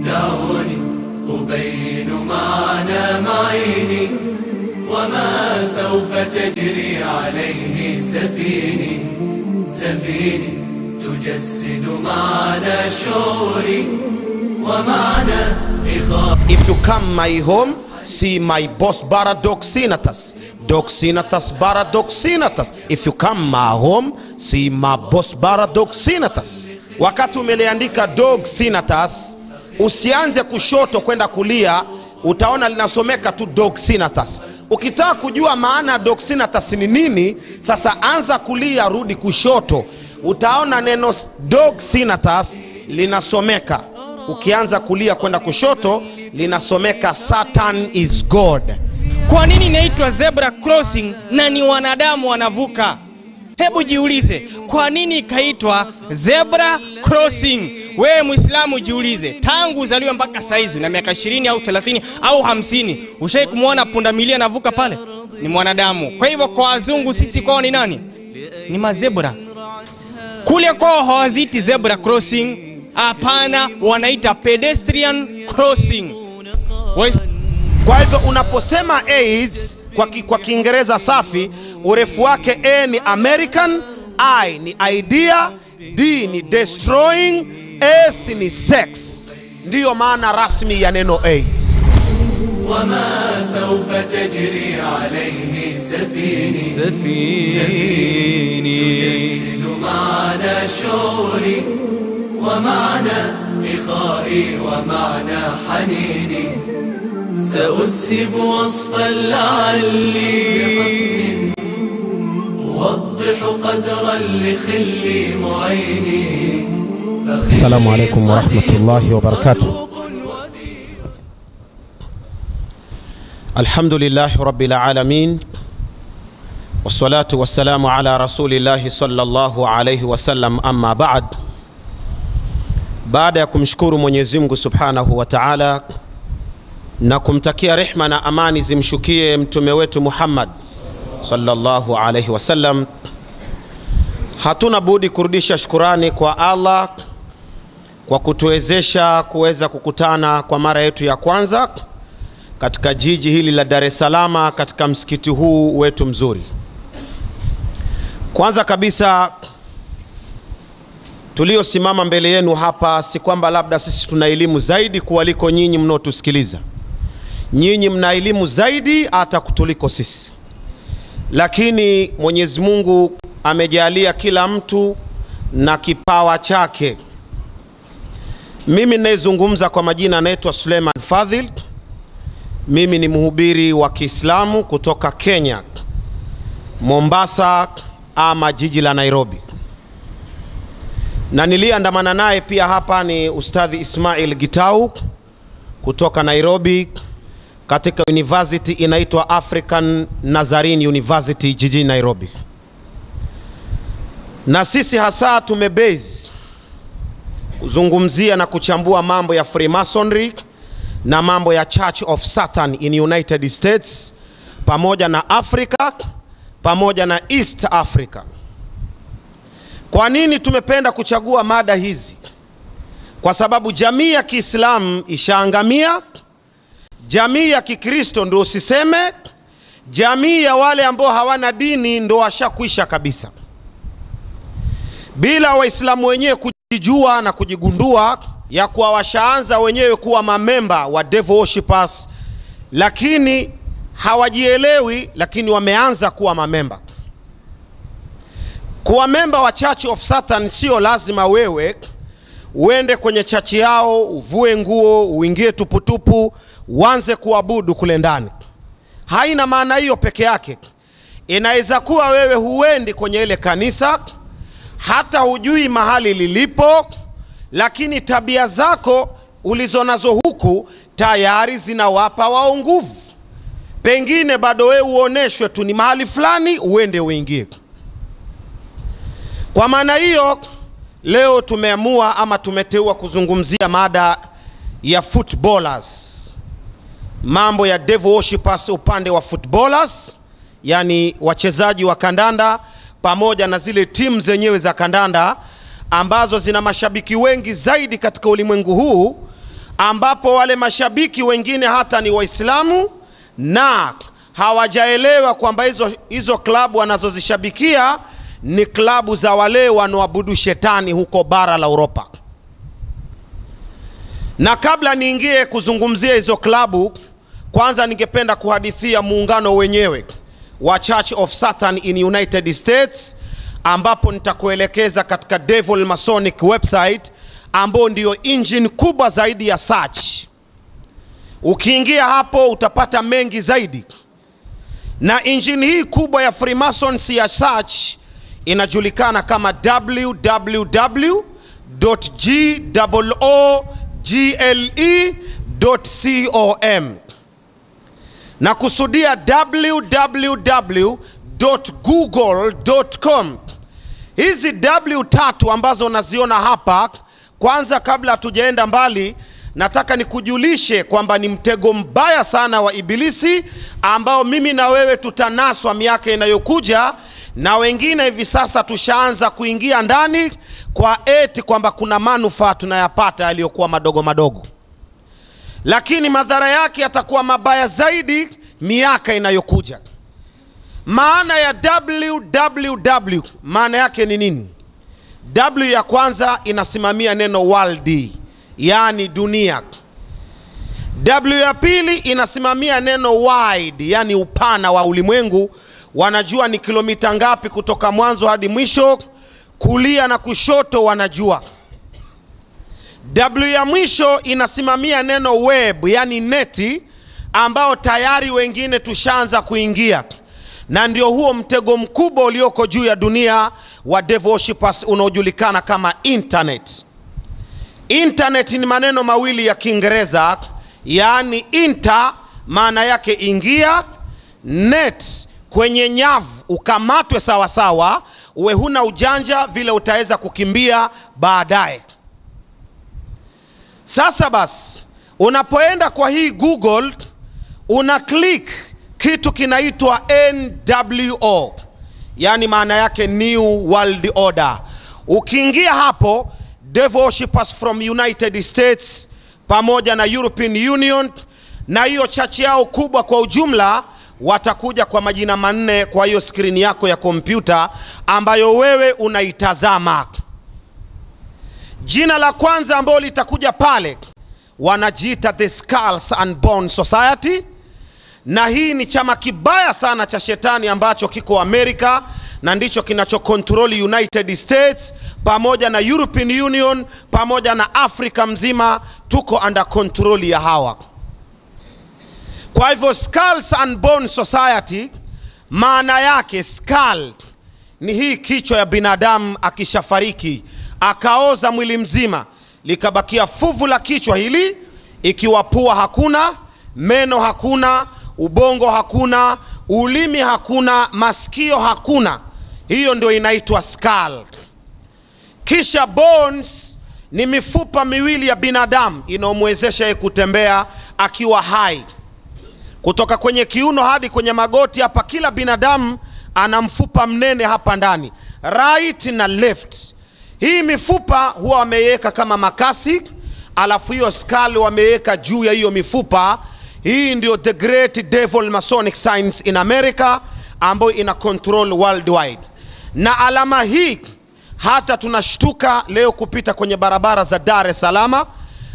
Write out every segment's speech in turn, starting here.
دعوني أبين معنى معيني وما سوف تجري عليه سفيني تجسد معنى شعوري ومعنى إخاء. If you come my home, see my boss bara Doxinatus. Doxinatus bara Doxinatus. If you come my home, see my boss bara Doxinatus. Wakati umeliandika Doxinatus, usianze kushoto kwenda kulia, utaona linasomeka tu Doxinatus. Ukitaka kujua maana Doxinatus ni nini, sasa anza kulia rudi kushoto, utaona neno Doxinatus linasomeka. Ukianza kulia kwenda kushoto linasomeka Satan is God. Kwa nini inaitwa zebra crossing na ni wanadamu wanavuka? Hebu jiulize, kwa nini ikaitwa zebra crossing? Wewe Muislamu jiulize, tangu uzaliwe mpaka saizi na miaka 20 au 30 au 50, ushawahi kumuona pundamilia anavuka pale? Ni mwanadamu. Kwa hivyo kwa wazungu sisi kwao ni nani? Ni mazebra. Kule kwao hawaziti zebra crossing, hapana, wanaita pedestrian crossing. Kwa hivyo unaposema AIDS kwa Kiingereza safi, urefu wake A ni American, I ni idea, D ni destroying, S ni sex. Ndiyo maana rasmi ya neno AIDS. وما سوف تجري عليه سفيني تجسد معنى شعوري ومعنى إخائي ومعنى حنيني. سأسهب وصفا لعلي بحسن أوضح قدرا لخلي معيني. السلام عليكم ورحمة الله وبركاته. الحمد لله رب العالمين والصلاة والسلام على رسول الله صلى الله عليه وسلم. أما بعد, baada ya kumshukuru Mwenyezi Mungu Subhanahu wa Ta'ala na kumtakia rehma na amani zimshukie mtume wetu Muhammad sallallahu alaihi wasallam, hatuna budi kurudisha shukrani kwa Allah kwa kutuwezesha kuweza kukutana kwa mara yetu ya kwanza katika jiji hili la Dar es Salaam, katika msikiti huu wetu mzuri. Kwanza kabisa, tuliosimama mbele yenu hapa si kwamba labda sisi tuna elimu zaidi kuliko nyinyi mnaotusikiliza. Nyinyi mna elimu zaidi hata kutuliko sisi, lakini Mwenyezi Mungu amejalia kila mtu na kipawa chake. Mimi ninayezungumza kwa majina naitwa Suleiman Fadhil. Mimi ni mhubiri wa Kiislamu kutoka Kenya, Mombasa ama jiji la Nairobi. Na niliandamana naye pia hapa ni Ustadhi Ismail Gitau kutoka Nairobi, katika university inaitwa African Nazarene University jijini Nairobi. Na sisi hasa tumebase kuzungumzia na kuchambua mambo ya Freemasonry na mambo ya Church of Satan in United States, pamoja na Africa, pamoja na East Africa. Kwa nini tumependa kuchagua mada hizi? Kwa sababu jamii ya Kiislamu ishaangamia, jamii ya Kikristo ndo usiseme, jamii ya wale ambao hawana dini ndo washakwisha kabisa. Bila Waislamu wenyewe kujijua na kujigundua ya kuwa washaanza wenyewe kuwa mamemba wa devil worshippers, lakini hawajielewi, lakini wameanza kuwa mamemba. Kuwa memba wa Church of Satan sio lazima wewe uende kwenye chachi yao, uvue nguo, uingie tuputupu, uanze kuabudu kule ndani. Haina maana hiyo peke yake. Inaweza kuwa wewe huendi kwenye ile kanisa, hata hujui mahali lilipo, lakini tabia zako ulizonazo huku tayari zinawapa wao nguvu. Pengine bado wewe uoneshwe tu ni mahali fulani uende uingie. Kwa maana hiyo, leo tumeamua ama tumeteua kuzungumzia mada ya footballers. Mambo ya devil worshippers upande wa footballers, yani wachezaji wa kandanda pamoja na zile timu zenyewe za kandanda ambazo zina mashabiki wengi zaidi katika ulimwengu huu, ambapo wale mashabiki wengine hata ni Waislamu na hawajaelewa kwamba hizo klabu wanazozishabikia ni klabu za wale wanaoabudu shetani huko bara la Europa. Na kabla niingie kuzungumzia hizo klabu, kwanza ningependa kuhadithia muungano wenyewe wa Church of Satan in United States, ambapo nitakuelekeza katika Devil Masonic website, ambao ndio engine kubwa zaidi ya search. Ukiingia hapo utapata mengi zaidi. Na engine hii kubwa ya Freemasons ya search inajulikana kama www.gogle.com, na kusudia www.google.com. Hizi W3 ambazo unaziona hapa, kwanza kabla hatujaenda mbali, nataka nikujulishe kwamba ni mtego mbaya sana wa Ibilisi ambao mimi na wewe tutanaswa miaka inayokuja, na wengine hivi sasa tushaanza kuingia ndani kwa eti kwamba kuna manufaa tunayapata yaliyokuwa madogo madogo, lakini madhara yake yatakuwa mabaya zaidi miaka inayokuja. Maana ya www, maana yake ni nini? W ya kwanza inasimamia neno world, yani dunia. W ya pili inasimamia neno wide, yani upana wa ulimwengu. Wanajua ni kilomita ngapi kutoka mwanzo hadi mwisho, kulia na kushoto wanajua. W ya mwisho inasimamia neno web, yani neti, ambao tayari wengine tushaanza kuingia. Na ndio huo mtego mkubwa ulioko juu ya dunia wa devil worshippers unaojulikana kama internet. Internet ni maneno mawili ya Kiingereza, yani inter maana yake ingia, net kwenye nyavu ukamatwe sawa sawa, uwe huna ujanja vile utaweza kukimbia baadaye. Sasa basi, unapoenda kwa hii Google una click kitu kinaitwa NWO, yani maana yake New World Order. Ukiingia hapo, devil worshippers from United States pamoja na European Union na hiyo chachi yao kubwa kwa ujumla watakuja kwa majina manne kwa hiyo screen yako ya kompyuta ambayo wewe unaitazama. Jina la kwanza ambalo litakuja pale wanajiita The Skulls and Bones Society, na hii ni chama kibaya sana cha shetani ambacho kiko Amerika na ndicho kinachokontrol United States pamoja na European Union pamoja na Afrika mzima, tuko under control ya hawa. Kwa hivyo Skulls and Bones Society, maana yake skull ni hii kichwa ya binadamu akishafariki akaoza mwili mzima, likabakia fuvu la kichwa hili, ikiwa pua hakuna, meno hakuna, ubongo hakuna, ulimi hakuna, masikio hakuna. Hiyo ndio inaitwa skull. Kisha bones ni mifupa miwili ya binadamu inaomwezesha yeye kutembea akiwa hai. Kutoka kwenye kiuno hadi kwenye magoti hapa, kila binadamu ana mfupa mnene hapa ndani, right na left. Hii mifupa huwa wameiweka kama makasi, alafu hiyo skull wameiweka juu ya hiyo mifupa. Hii ndio the great devil Masonic science in America ambayo ina control worldwide. Na alama hii hata tunashtuka leo kupita kwenye barabara za Dar es Salaam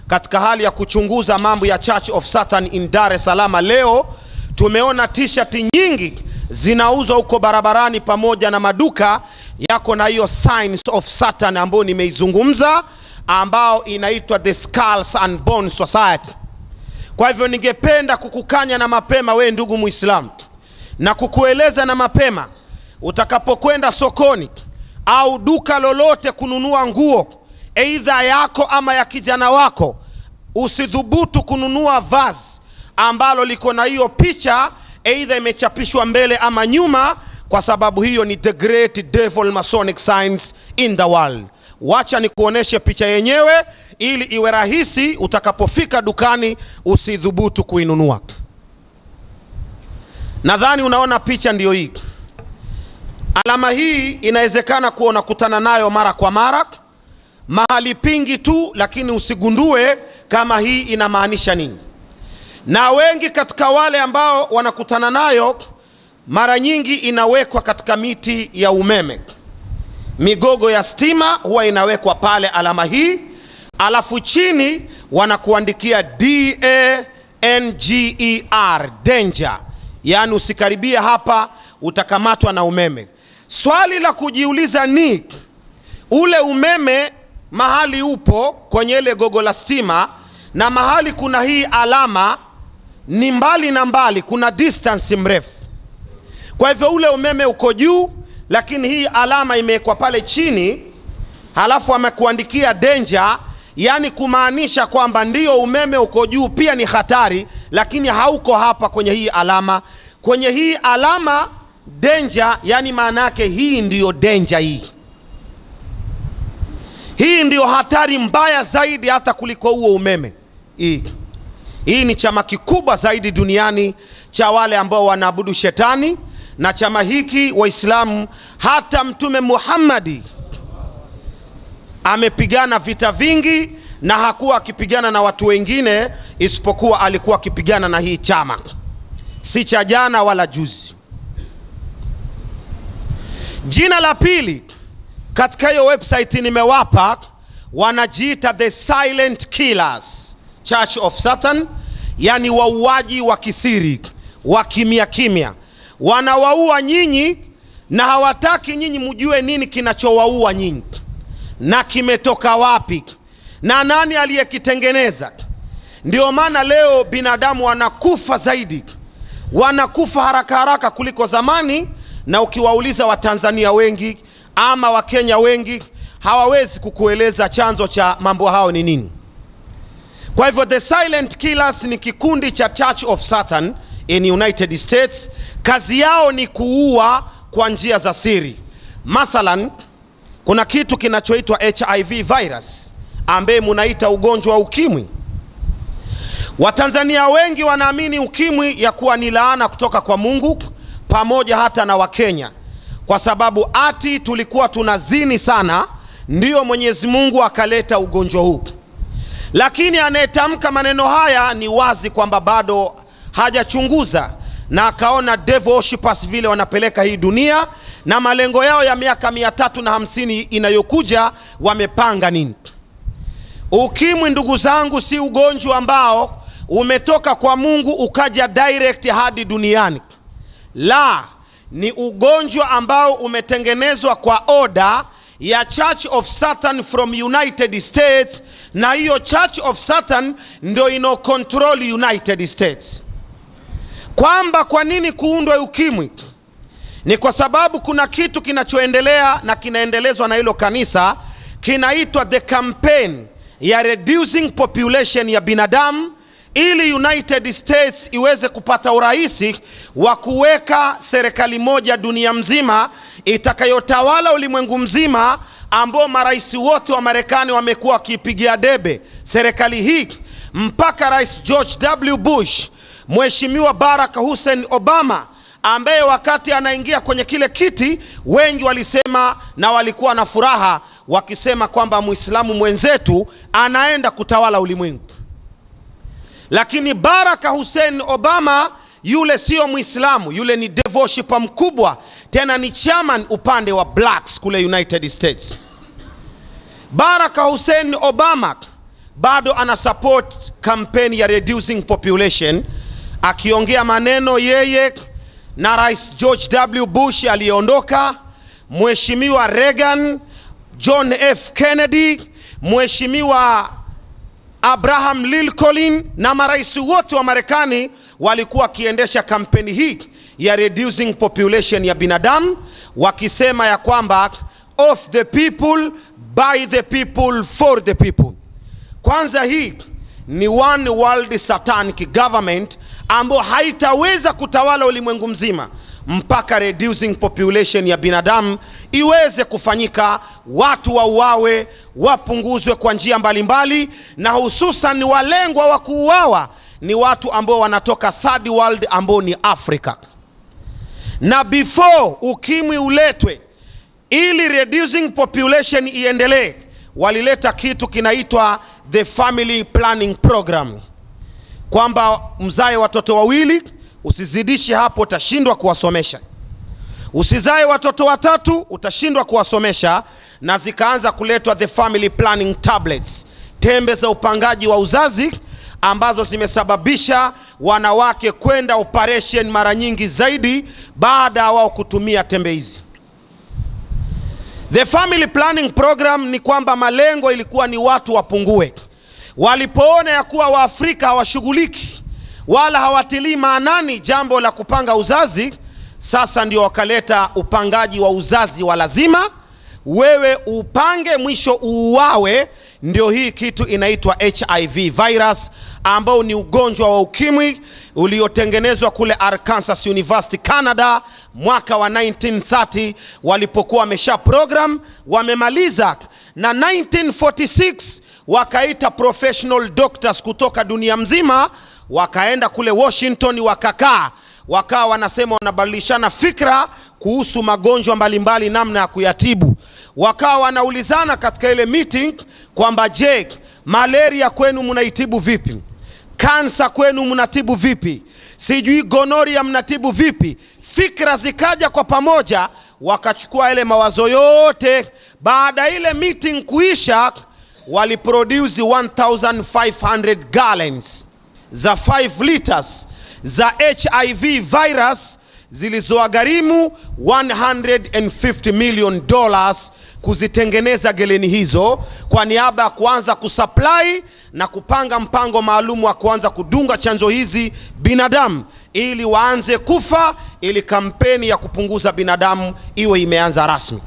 katika hali ya kuchunguza mambo ya Church of Satan in Dar es Salaam. Leo tumeona t-shirt nyingi zinauzwa huko barabarani pamoja na maduka yako na hiyo signs of Satan ambayo nimeizungumza, ambao inaitwa The Skulls and Bones Society. Kwa hivyo ningependa kukukanya na mapema we ndugu Muislamu, na kukueleza na mapema, utakapokwenda sokoni au duka lolote kununua nguo aidha yako ama ya kijana wako, usidhubutu kununua vazi ambalo liko na hiyo picha aidha imechapishwa mbele ama nyuma, kwa sababu hiyo ni the great devil Masonic science in the world. Wacha nikuoneshe picha yenyewe ili iwe rahisi utakapofika dukani usidhubutu kuinunua. Nadhani unaona picha ndio hii. Alama hii inawezekana kuona kutana nayo mara kwa mara mahali pingi tu, lakini usigundue kama hii inamaanisha nini. Na wengi katika wale ambao wanakutana nayo, mara nyingi inawekwa katika miti ya umeme, migogo ya stima huwa inawekwa pale alama hii, alafu chini wanakuandikia DANGER, danger, yani usikaribia hapa utakamatwa na umeme. Swali la kujiuliza ni ule umeme mahali upo kwenye ile gogo la stima na mahali kuna hii alama ni mbali na mbali, kuna distance mrefu. Kwa hivyo ule umeme uko juu, lakini hii alama imewekwa pale chini, halafu amekuandikia danger, yani kumaanisha kwamba ndio umeme uko juu pia ni hatari, lakini hauko hapa kwenye hii alama. Kwenye hii alama danger, yani maana yake hii ndio danger hii ndio hatari mbaya zaidi hata kuliko huo umeme. Hii ni chama kikubwa zaidi duniani cha wale ambao wanaabudu shetani, na chama hiki Waislamu, hata Mtume Muhammadi amepigana vita vingi na hakuwa akipigana na watu wengine, isipokuwa alikuwa akipigana na hii chama, si cha jana wala juzi. Jina la pili katika hiyo website nimewapa, wanajiita The Silent Killers Church of Satan, yani wauaji wa kisiri, wa kimya kimya. Wanawaua nyinyi na hawataki nyinyi mjue nini kinachowaua nyinyi na kimetoka wapi na nani aliyekitengeneza. Ndio maana leo binadamu wanakufa zaidi, wanakufa haraka haraka kuliko zamani, na ukiwauliza Watanzania wengi ama Wakenya wengi hawawezi kukueleza chanzo cha mambo hao ni nini. Kwa hivyo The Silent Killers ni kikundi cha Church of Satan in United States. Kazi yao ni kuua kwa njia za siri. Mathalan, kuna kitu kinachoitwa HIV virus ambaye munaita ugonjwa wa ukimwi. Watanzania wengi wanaamini ukimwi ya kuwa ni laana kutoka kwa Mungu, pamoja hata na Wakenya, kwa sababu ati tulikuwa tunazini sana ndio Mwenyezi Mungu akaleta ugonjwa huu. Lakini anayetamka maneno haya ni wazi kwamba bado hajachunguza na akaona devil worshippers vile wanapeleka hii dunia, na malengo yao ya miaka 350 inayokuja wamepanga nini. Ukimwi, ndugu zangu, si ugonjwa ambao umetoka kwa Mungu ukaja direct hadi duniani. La, ni ugonjwa ambao umetengenezwa kwa order ya Church of Satan from United States, na hiyo Church of Satan ndio ino control United States. Kwamba kwa nini kuundwa ukimwi? Ni kwa sababu kuna kitu kinachoendelea na kinaendelezwa na hilo kanisa, kinaitwa the campaign ya reducing population ya binadamu, ili United States iweze kupata urahisi wa kuweka serikali moja dunia mzima itakayotawala ulimwengu mzima, ambao marais wote wa Marekani wamekuwa wakipigia debe serikali hii, mpaka Rais George W. Bush, Mheshimiwa Barack Hussein Obama, ambaye wakati anaingia kwenye kile kiti wengi walisema na walikuwa na furaha wakisema kwamba Muislamu mwenzetu anaenda kutawala ulimwengu. Lakini Barack Hussein Obama yule sio Muislamu, yule ni devil worshipper mkubwa, tena ni chairman upande wa blacks kule United States. Barack Hussein Obama bado ana support campaign ya reducing population, akiongea maneno yeye na Rais George W. Bush aliyeondoka, Mheshimiwa Reagan, John F. Kennedy, Mheshimiwa Abraham Lincoln na marais wote wa Marekani walikuwa wakiendesha kampeni hii ya reducing population ya binadamu, wakisema ya kwamba of the people, by the people, for the people. Kwanza hii ni one world satanic government ambao haitaweza kutawala ulimwengu mzima mpaka reducing population ya binadamu iweze kufanyika, watu wauawe, wapunguzwe kwa njia mbalimbali, na hususan walengwa wa kuuawa ni watu ambao wanatoka third world ambao ni Afrika. Na before ukimwi uletwe, ili reducing population iendelee, walileta kitu kinaitwa the family planning program, kwamba mzae watoto wawili, usizidishe hapo, utashindwa kuwasomesha. Usizae watoto watatu, utashindwa kuwasomesha. Na zikaanza kuletwa the family planning tablets, tembe za upangaji wa uzazi, ambazo zimesababisha wanawake kwenda operation mara nyingi zaidi baada ya wao kutumia tembe hizi. The family planning program ni kwamba malengo ilikuwa ni watu wapungue. Walipoona ya kuwa Waafrika hawashughuliki wala hawatilii maanani jambo la kupanga uzazi, sasa ndio wakaleta upangaji wa uzazi wa lazima. Wewe upange, mwisho uuawe. Ndio hii kitu inaitwa HIV virus, ambao ni ugonjwa wa ukimwi uliotengenezwa kule Arkansas University, Canada, mwaka wa 1930. Walipokuwa wamesha program, wamemaliza, na 1946 wakaita professional doctors kutoka dunia mzima, wakaenda kule Washington, wakawa wanasema wanabadilishana fikra kuhusu magonjwa mbalimbali, namna ya kuyatibu. Wakawa wanaulizana katika ile meeting kwamba je, malaria kwenu mnaitibu vipi? Kansa kwenu mnatibu vipi? Sijui gonoria mnatibu vipi? Fikra zikaja kwa pamoja, wakachukua ile mawazo yote. Baada ile meeting kuisha, waliproduce 1500 gallons za 5 liters za HIV virus, zilizogharimu $150 million kuzitengeneza geleni hizo, kwa niaba ya kuanza kusupply na kupanga mpango maalum wa kuanza kudunga chanjo hizi binadamu ili waanze kufa, ili kampeni ya kupunguza binadamu iwe imeanza rasmi.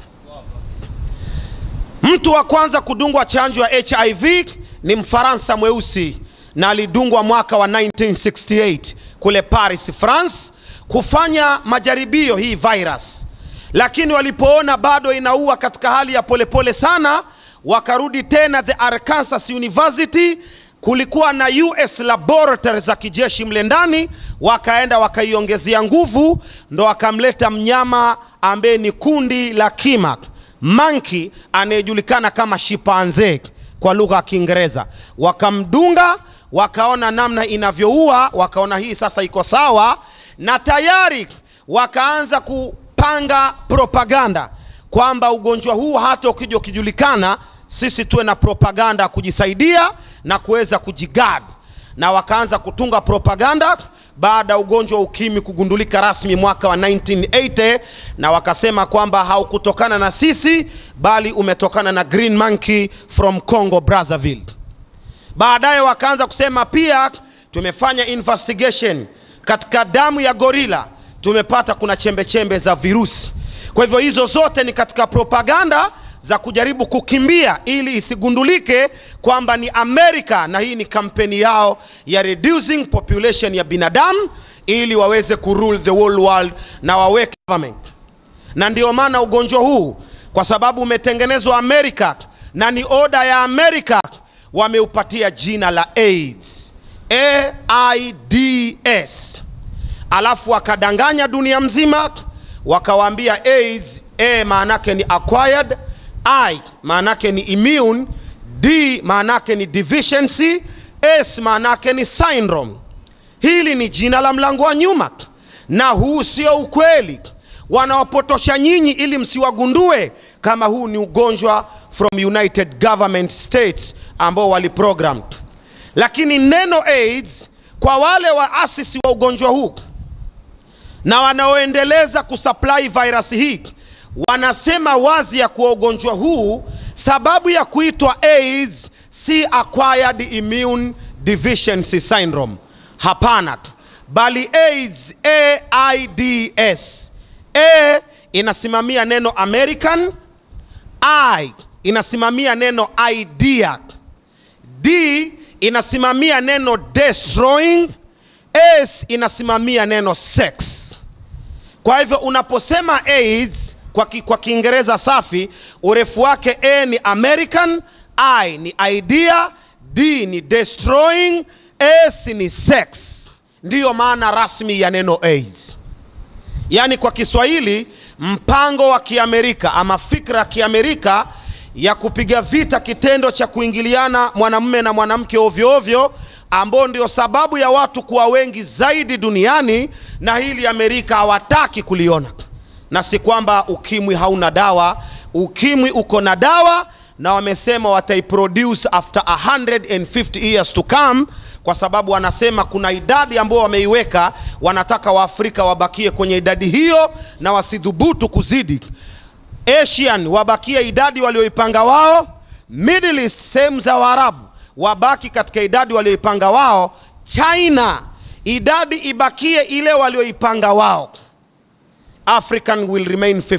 Mtu wa kwanza kudungwa chanjo ya HIV ni Mfaransa mweusi, na alidungwa mwaka wa 1968 kule Paris, France, kufanya majaribio hii virus. Lakini walipoona bado inaua katika hali ya polepole sana, wakarudi tena the Arkansas University. Kulikuwa na US laboratories za kijeshi mle ndani, wakaenda wakaiongezea nguvu, ndo wakamleta mnyama ambaye ni kundi la kima, monkey, anayejulikana kama chimpanzee kwa lugha ya Kiingereza. Wakamdunga, wakaona namna inavyoua, wakaona hii sasa iko sawa, na tayari wakaanza kupanga propaganda kwamba ugonjwa huu hata ukija ukijulikana, sisi tuwe na propaganda kujisaidia na kuweza kujigard. Na wakaanza kutunga propaganda baada ugonjwa ukimwi kugundulika rasmi mwaka wa 1980, na wakasema kwamba haukutokana na sisi bali umetokana na green monkey from Congo Brazzaville. Baadaye wakaanza kusema pia tumefanya investigation katika damu ya gorilla, tumepata kuna chembe za virusi. Kwa hivyo hizo zote ni katika propaganda za kujaribu kukimbia ili isigundulike kwamba ni Amerika, na hii ni kampeni yao ya reducing population ya binadamu ili waweze kurule the whole world na waweke government. Na ndio maana ugonjwa huu, kwa sababu umetengenezwa Amerika na ni order ya Amerika, wameupatia jina la AIDS, AIDS. Alafu wakadanganya dunia mzima, wakawaambia AIDS, A maanake ni acquired, I maanake ni immune, D maanake ni deficiency, S maanake ni syndrome. Hili ni jina la mlango wa nyuma, na huu sio ukweli. Wanawapotosha nyinyi ili msiwagundue kama huu ni ugonjwa from United Government States ambao waliprogram. Lakini neno AIDS kwa wale waasisi wa ugonjwa huu na wanaoendeleza kusupply virus hii, wanasema wazi ya kuwa ugonjwa huu sababu ya kuitwa AIDS si acquired immune deficiency syndrome. Hapana, bali AIDS, AIDS. A inasimamia neno American, I inasimamia neno idea, D inasimamia neno destroying, S inasimamia neno sex. Kwa hivyo unaposema AIDS kwa Kiingereza safi, urefu wake A ni American, I ni idea, D ni destroying, S ni sex. Ndiyo maana rasmi ya neno AIDS. Yani kwa Kiswahili, mpango wa Kiamerika ama fikra ya Kiamerika ya kupiga vita kitendo cha kuingiliana mwanamume na mwanamke ovyo ovyo, ambao ndio sababu ya watu kuwa wengi zaidi duniani, na hili Amerika hawataki kuliona. Na si kwamba ukimwi hauna dawa, ukimwi uko na dawa, na wamesema wataiproduce after 150 years to come, kwa sababu wanasema kuna idadi ambayo wameiweka, wanataka Waafrika wabakie kwenye idadi hiyo na wasidhubutu kuzidi. Asian wabakie idadi walioipanga wao, Middle East sehemu za Waarabu wabaki katika idadi walioipanga wao, China idadi ibakie ile walioipanga wao. African will remain 50.